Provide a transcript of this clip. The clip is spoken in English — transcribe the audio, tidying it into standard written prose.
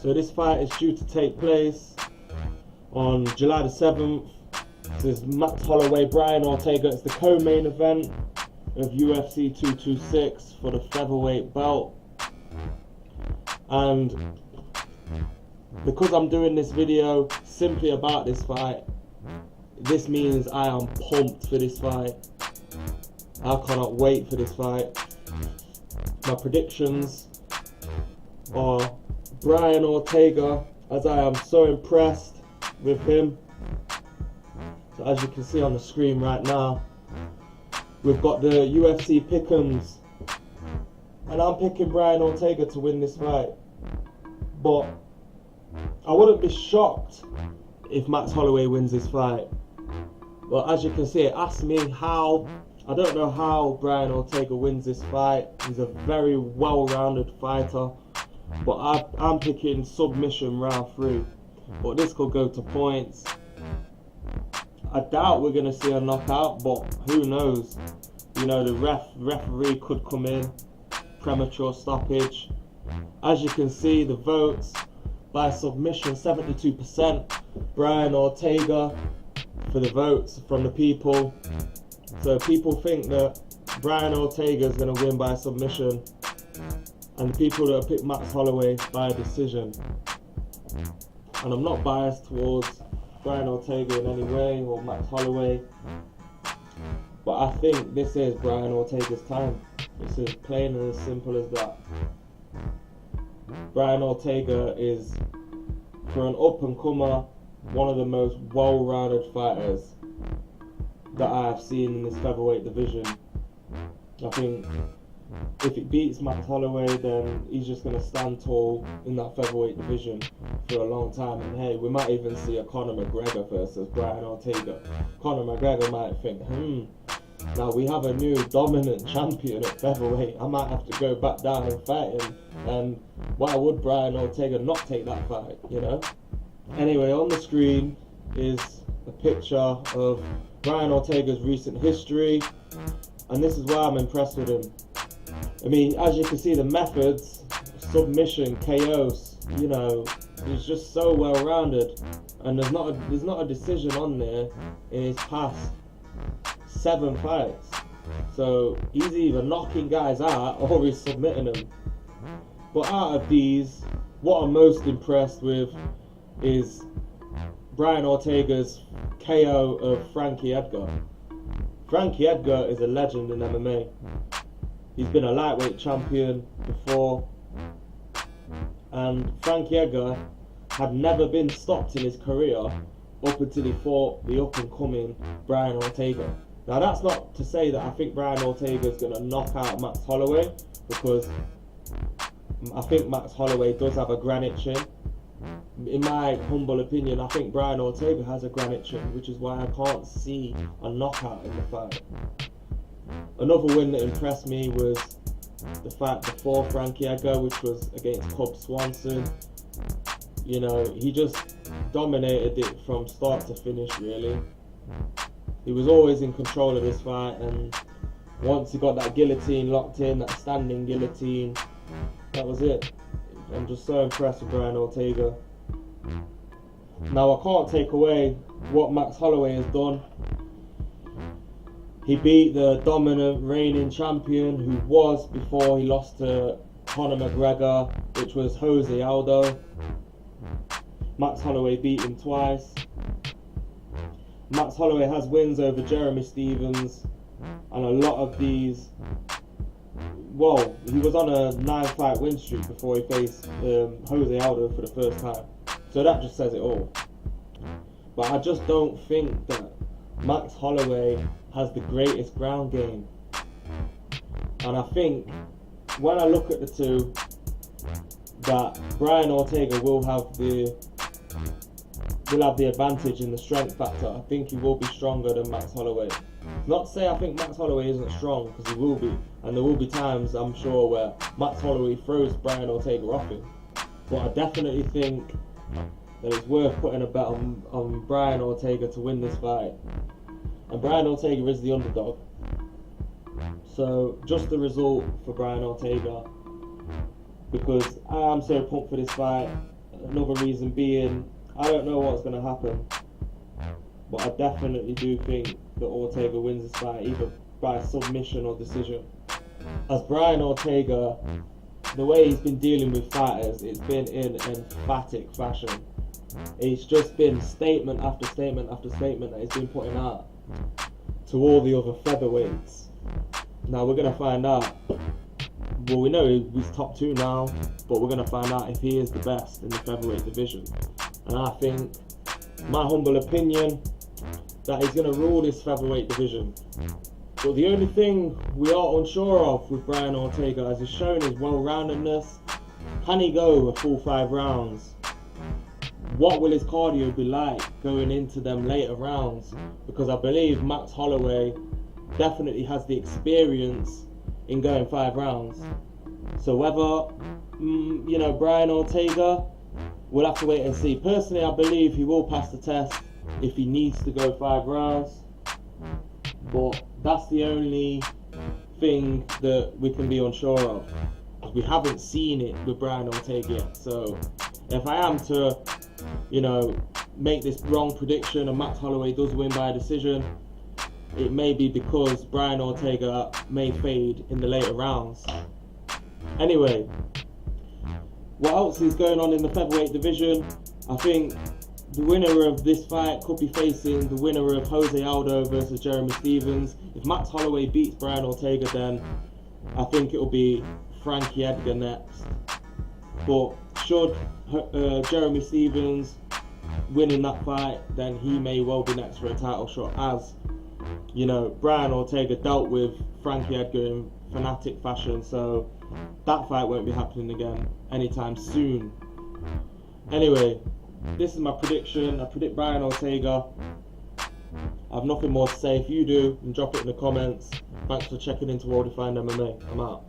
So this fight is due to take place on July the 7th. This is Max Holloway, Brian Ortega. It's the co-main event of UFC 226 for the featherweight belt. And because I'm doing this video simply about this fight, this means I am pumped for this fight. I cannot wait for this fight. My predictions are Brian Ortega, as I am so impressed with him. So as you can see on the screen right now, we've got the UFC pick'ems, and I'm picking Brian Ortega to win this fight. But I wouldn't be shocked if Max Holloway wins this fight. But as you can see, it asks me how. I don't know how Brian Ortega wins this fight. He's a very well-rounded fighter. But I'm picking submission round 3. But this could go to points. I doubt we're going to see a knockout, but who knows? You know, the referee could come in. Premature stoppage. As you can see, the votes by submission, 72%. Brian Ortega for the votes from the people. So people think that Brian Ortega is going to win by submission, and the people that have picked Max Holloway by a decision. And I'm not biased towards Brian Ortega in any way, or Max Holloway, but I think this is Brian Ortega's time. It's as plain and as simple as that. Brian Ortega is, for an up-and-comer, one of the most well-rounded fighters that I have seen in this featherweight division. I think if it beats Max Holloway, then he's just going to stand tall in that featherweight division for a long time. And hey, we might even see a Conor McGregor versus Brian Ortega. Conor McGregor might think, now we have a new dominant champion at featherweight. I might have to go back down and fight him. And why would Brian Ortega not take that fight, you know? Anyway, on the screen is a picture of Brian Ortega's recent history, and this is why I'm impressed with him. I mean, as you can see, the methods, submission, KOs, you know, he's just so well-rounded, and there's not a decision on there in his past 7 fights. So he's either knocking guys out or he's submitting them. But out of these, what I'm most impressed with is Brian Ortega's KO of Frankie Edgar. Frankie Edgar is a legend in MMA. He's been a lightweight champion before, and Frankie Edgar had never been stopped in his career up until he fought the up-and-coming Brian Ortega. Now that's not to say that I think Brian Ortega is going to knock out Max Holloway, because I think Max Holloway does have a granite chin. In my humble opinion, I think Brian Ortega has a granite chin, which is why I can't see a knockout in the fight. Another win that impressed me was the fight before Frankie Edgar, which was against Cub Swanson. You know, he just dominated it from start to finish, really. He was always in control of this fight, and once he got that guillotine locked in, that standing guillotine, that was it. I'm just so impressed with Brian Ortega. Now I can't take away what Max Holloway has done. He beat the dominant reigning champion, who was before he lost to Conor McGregor, which was Jose Aldo. Max Holloway beat him twice. Max Holloway has wins over Jeremy Stephens, and a lot of these, well, he was on a 9-fight win streak before he faced Jose Aldo for the first time. So that just says it all. But I just don't think that Max Holloway has the greatest ground game. And I think when I look at the two, that Brian Ortega will have the advantage in the strength factor. I think he will be stronger than Max Holloway. Not to say I think Max Holloway isn't strong, because he will be, and there will be times, I'm sure, where Max Holloway throws Brian Ortega off him. But I definitely think that it's worth putting a bet on Brian Ortega to win this fight. And Brian Ortega is the underdog. So just the result for Brian Ortega, because I am so pumped for this fight. Another reason being, I don't know what's going to happen, but I definitely do think that Ortega wins this fight, either by submission or decision. As Brian Ortega, the way he's been dealing with fighters, it's been in emphatic fashion. It's just been statement after statement after statement that he's been putting out to all the other featherweights. Now we're going to find out. Well, we know he's top 2 now, but we're going to find out if he is the best in the featherweight division. And I think, my humble opinion, that he's going to rule this featherweight division. But the only thing we are unsure of with Brian Ortega, as he's shown his well-roundedness, can he go a full 5 rounds? What will his cardio be like going into them later rounds? Because I believe Max Holloway definitely has the experience in going 5 rounds. So whether, Brian Ortega, we'll have to wait and see. Personally, I believe he will pass the test if he needs to go 5 rounds. But that's the only thing that we can be unsure of. We haven't seen it with Brian Ortega yet. So if I am to, make this wrong prediction and Max Holloway does win by a decision, it may be because Brian Ortega may fade in the later rounds. Anyway, what else is going on in the featherweight division? I think the winner of this fight could be facing the winner of Jose Aldo versus Jeremy Stephens. If Max Holloway beats Brian Ortega, then I think it will be Frankie Edgar next. But should Jeremy Stephens win in that fight, then he may well be next for a title shot, as Brian Ortega dealt with Frankie Edgar in fanatic fashion, so that fight won't be happening again anytime soon. Anyway, this is my prediction. I predict Brian Ortega. I have nothing more to say. If you do, then drop it in the comments. Thanks for checking into Welldefined MMA. I'm out.